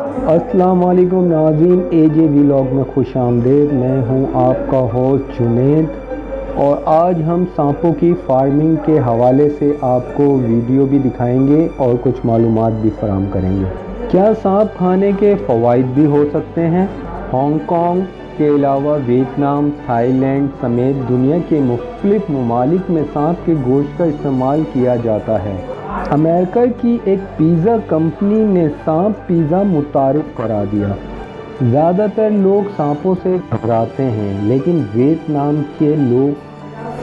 अस्सलाम वालेकुम नाज़रीन, AJ व्लॉग में खुश आमदीद। मैं हूं आपका होस्ट जुनैद और आज हम सांपों की फार्मिंग के हवाले से आपको वीडियो भी दिखाएंगे और कुछ मालूमात भी फराहम करेंगे। क्या सांप खाने के फ़वाइद भी हो सकते हैं? हांगकांग के अलावा वियतनाम, थाईलैंड समेत दुनिया के मुख्तलिफ ममालिक में सांप के गोश्त का इस्तेमाल किया जाता है। अमेरिका की एक पिज़्ज़ा कंपनी ने सांप पिज़्ज़ा मुतारिफ करा दिया। ज़्यादातर लोग सांपों से घबराते हैं, लेकिन वियतनाम के लोग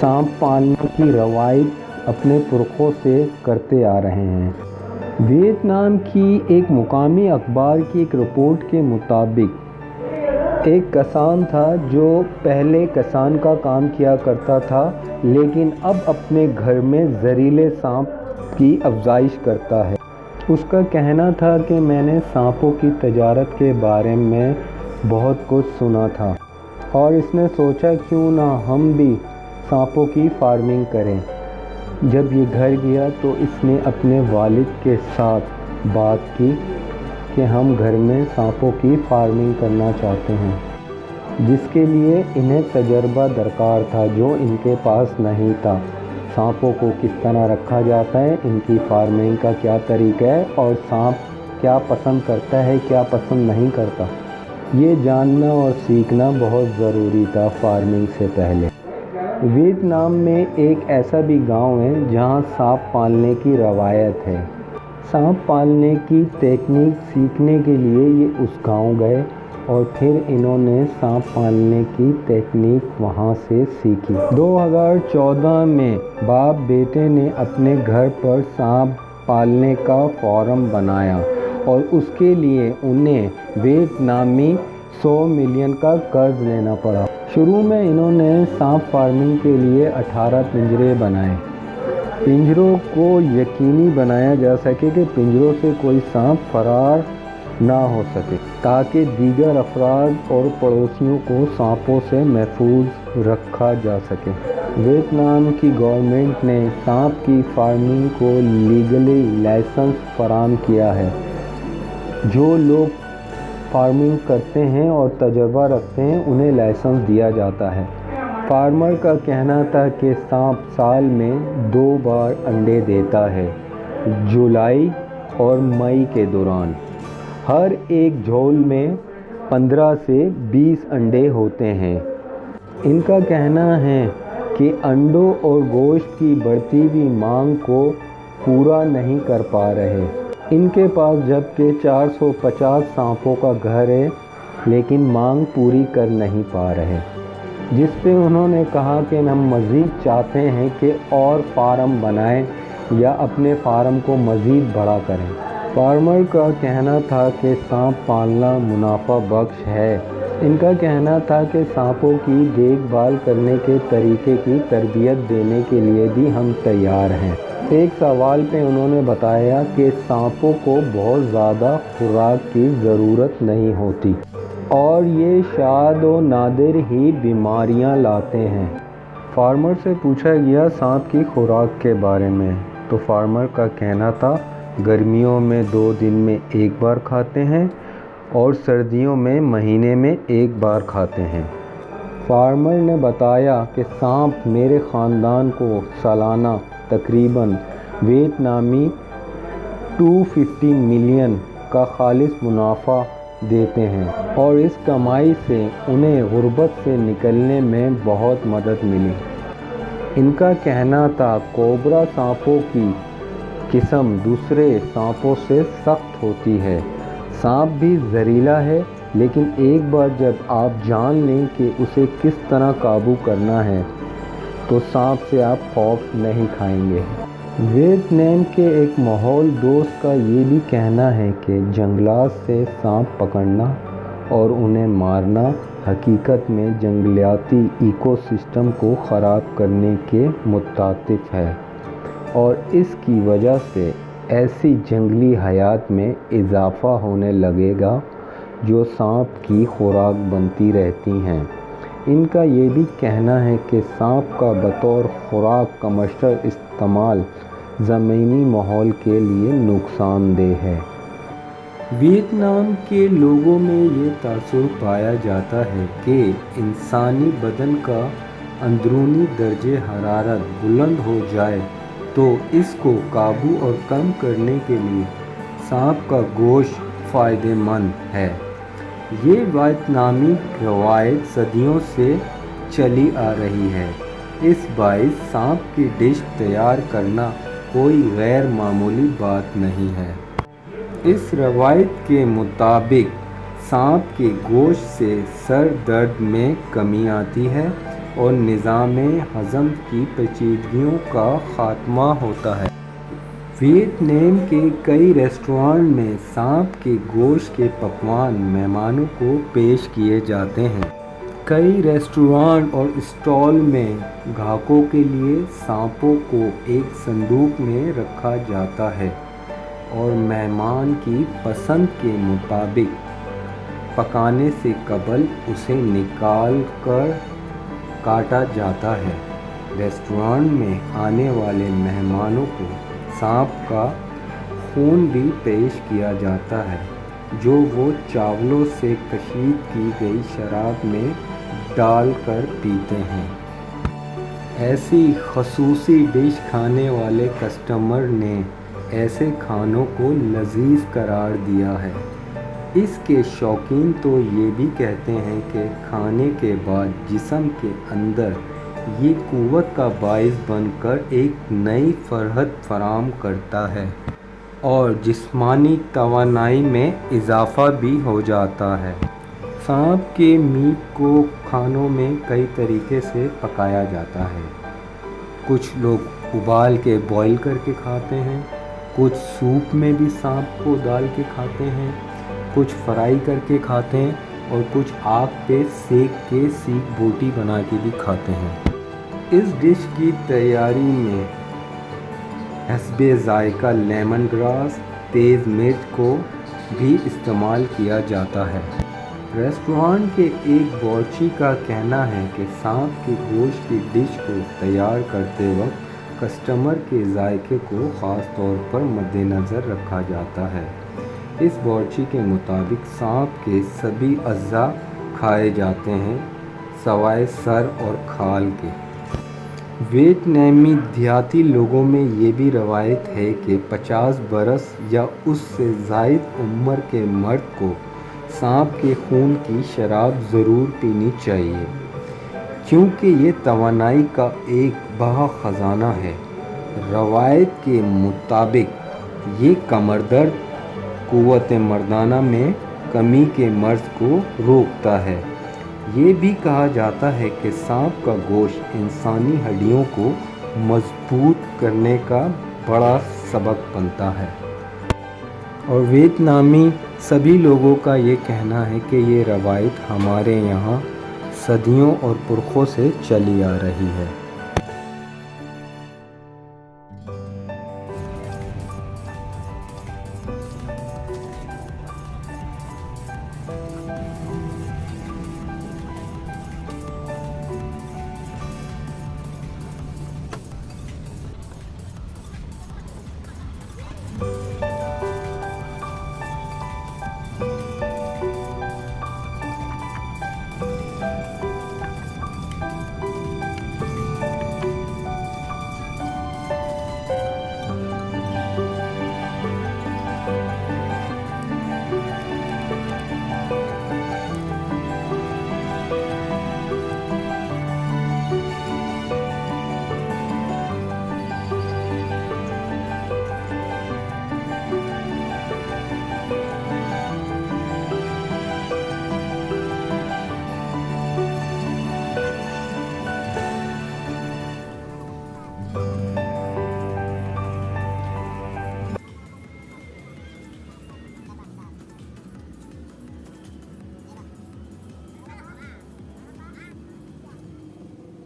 सांप पालने की रवायत अपने पुरखों से करते आ रहे हैं। वियतनाम की एक मुकामी अखबार की एक रिपोर्ट के मुताबिक एक किसान था जो पहले किसान का काम किया करता था, लेकिन अब अपने घर में जहरीले सांप की अफजाइश करता है। उसका कहना था कि मैंने सांपों की तजारत के बारे में बहुत कुछ सुना था और इसने सोचा क्यों ना हम भी सांपों की फार्मिंग करें। जब ये घर गया तो इसने अपने वालिद के साथ बात की कि हम घर में सांपों की फार्मिंग करना चाहते हैं, जिसके लिए इन्हें तजर्बा दरकार था जो इनके पास नहीं था। सांपों को किस तरह रखा जाता है, इनकी फार्मिंग का क्या तरीका है और सांप क्या पसंद करता है, क्या पसंद नहीं करता, ये जानना और सीखना बहुत ज़रूरी था फार्मिंग से पहले। वियतनाम में एक ऐसा भी गांव है जहां सांप पालने की रवायत है। सांप पालने की टेक्निक सीखने के लिए ये उस गांव गए और फिर इन्होंने सांप पालने की टेक्निक वहां से सीखी। 2014 में बाप बेटे ने अपने घर पर सांप पालने का फार्म बनाया और उसके लिए उन्हें वियतनामी 100 मिलियन का कर्ज लेना पड़ा। शुरू में इन्होंने सांप फार्मिंग के लिए 18 पिंजरे बनाए। पिंजरों को यकीनी बनाया जा सके कि पिंजरों से कोई सांप फरार ना हो सके, ताकि दीगर अफराद और पड़ोसियों को सांपों से महफूज रखा जा सके। वियतनाम की गवर्नमेंट ने सांप की फार्मिंग को लीगली लाइसेंस फराहम किया है। जो लोग फार्मिंग करते हैं और तजर्बा रखते हैं उन्हें लाइसेंस दिया जाता है। फार्मर का कहना था कि सांप साल में 2 बार अंडे देता है, जुलाई और मई के दौरान। हर एक झोल में 15 से 20 अंडे होते हैं। इनका कहना है कि अंडों और गोश्त की बढ़ती हुई मांग को पूरा नहीं कर पा रहे। इनके पास जबकि 450 सांपों का घर है, लेकिन मांग पूरी कर नहीं पा रहे, जिस पे उन्होंने कहा कि हम मज़ीद चाहते हैं कि और फार्म बनाएं या अपने फार्म को मज़ीद बड़ा करें। फार्मर का कहना था कि सांप पालना मुनाफा बख्श है। इनका कहना था कि सांपों की देखभाल करने के तरीके की तरबियत देने के लिए भी हम तैयार हैं। एक सवाल पे उन्होंने बताया कि सांपों को बहुत ज़्यादा खुराक की ज़रूरत नहीं होती और ये शाद व नादिर ही बीमारियां लाते हैं। फार्मर से पूछा गया सांप की खुराक के बारे में, तो फार्मर का कहना था गर्मियों में 2 दिन में 1 बार खाते हैं और सर्दियों में महीने में 1 बार खाते हैं। फार्मर ने बताया कि सांप मेरे ख़ानदान को सालाना तकरीबन वियतनामी 250 मिलियन का खालिस मुनाफा देते हैं और इस कमाई से उन्हें गुर्बत से निकलने में बहुत मदद मिली। इनका कहना था कोबरा सांपों की किस्म दूसरे सांपों से सख्त होती है। सांप भी जहरीला है, लेकिन एक बार जब आप जान लें कि उसे किस तरह काबू करना है तो सांप से आप खौफ नहीं खाएंगे। वियतनाम के एक माहौल दोस्त का ये भी कहना है कि जंगलात से सांप पकड़ना और उन्हें मारना हकीकत में जंगलियाती इकोसिस्टम को ख़राब करने के मुतातिफ है और इसकी वजह से ऐसी जंगली हयात में इजाफ़ा होने लगेगा जो सांप की खुराक बनती रहती हैं। इनका ये भी कहना है कि सांप का बतौर खुराक कमर्शियल इस्तेमाल ज़मीनी माहौल के लिए नुकसानदेह है। ویتنام کے لوگوں میں یہ تاثر پایا جاتا ہے کہ انسانی بدن کا اندرونی درجہ حرارت بلند ہو جائے تو اس کو قابو اور کم کرنے کے لیے سانپ کا گوشت فائدہ مند ہے۔ یہ ویتنامی روایت صدیوں سے چلی آ رہی ہے۔ اس باعث سانپ کی ڈش تیار کرنا کوئی غیر معمولی بات نہیں ہے۔ اس روایت کے مطابق سانپ کے گوشت سے سر درد میں کمی آتی ہے اور نظام ہضم کی پیچیدگیوں کا خاتمہ ہوتا ہے۔ ویتنام کے کئی ریسٹورانٹ میں سانپ کے گوشت کے پکوان مہمانوں کو پیش کیے جاتے ہیں۔ کئی ریسٹورانٹ اور اسٹال میں گاہکوں کے لیے سانپوں کو ایک صندوق میں رکھا جاتا ہے اور مہمان کی پسند کے مطابق پکانے سے قبل اسے نکال کر کاٹا جاتا ہے۔ ریسٹورانٹ میں آنے والے مہمانوں کو سانپ کا خون بھی پیش کیا جاتا ہے جو وہ چاولوں سے کشید کی گئی شراب میں ڈال کر پیتے ہیں۔ ایسی خصوصی ڈش کھانے والے کسٹمر نے ایسے کھانوں کو لذیذ قرار دیا ہے۔ اس کے شوقین تو یہ بھی کہتے ہیں کہ کھانے کے بعد جسم کے اندر یہ قوت کا باعث بن کر ایک نئی فرحت فراہم کرتا ہے اور جسمانی توانائی میں اضافہ بھی ہو جاتا ہے۔ سانپ کے میٹ کو کھانوں میں کئی طریقے سے پکایا جاتا ہے۔ کچھ لوگ ابال کے بوائل کر کے کھاتے ہیں، کچھ سوپ میں بھی سانپ کو ڈال کے کھاتے ہیں، کچھ فرائی کر کے کھاتے ہیں اور کچھ آگ پہ سیک کے سیخ بوٹی بنا کے بھی کھاتے ہیں۔ اس ڈش کی تیاری میں حسب ذائقہ لیمن گراس، تیز مرچ کو بھی استعمال کیا جاتا ہے۔ ریسٹورانٹ کے ایک باورچی کا کہنا ہے کہ سانپ کے گوشت کی ڈش کو تیار کرتے وقت کسٹمر کے ذائقے کو خاص طور پر مد نظر رکھا جاتا ہے۔ اس باورچی کے مطابق سانپ کے سبھی اعضاء کھائے جاتے ہیں سوائے سر اور کھال کے۔ ویتنامی دیہاتی لوگوں میں یہ بھی روایت ہے کہ 50 برس یا اس سے زائد عمر کے مرد کو سانپ کے خون کی شراب ضرور پینی چاہیے کیونکہ یہ توانائی کا ایک بہا خزانہ ہے۔ روایت کے مطابق یہ کمر درد، قوت مردانہ میں کمی کے مرض کو روکتا ہے۔ یہ بھی کہا جاتا ہے کہ سانپ کا گوشت انسانی ہڈیوں کو مضبوط کرنے کا بڑا سبب بنتا ہے۔ اور ویتنامی سبھی لوگوں کا یہ کہنا ہے کہ یہ روایت ہمارے یہاں صدیوں اور پرخوں سے چلی آ رہی ہے۔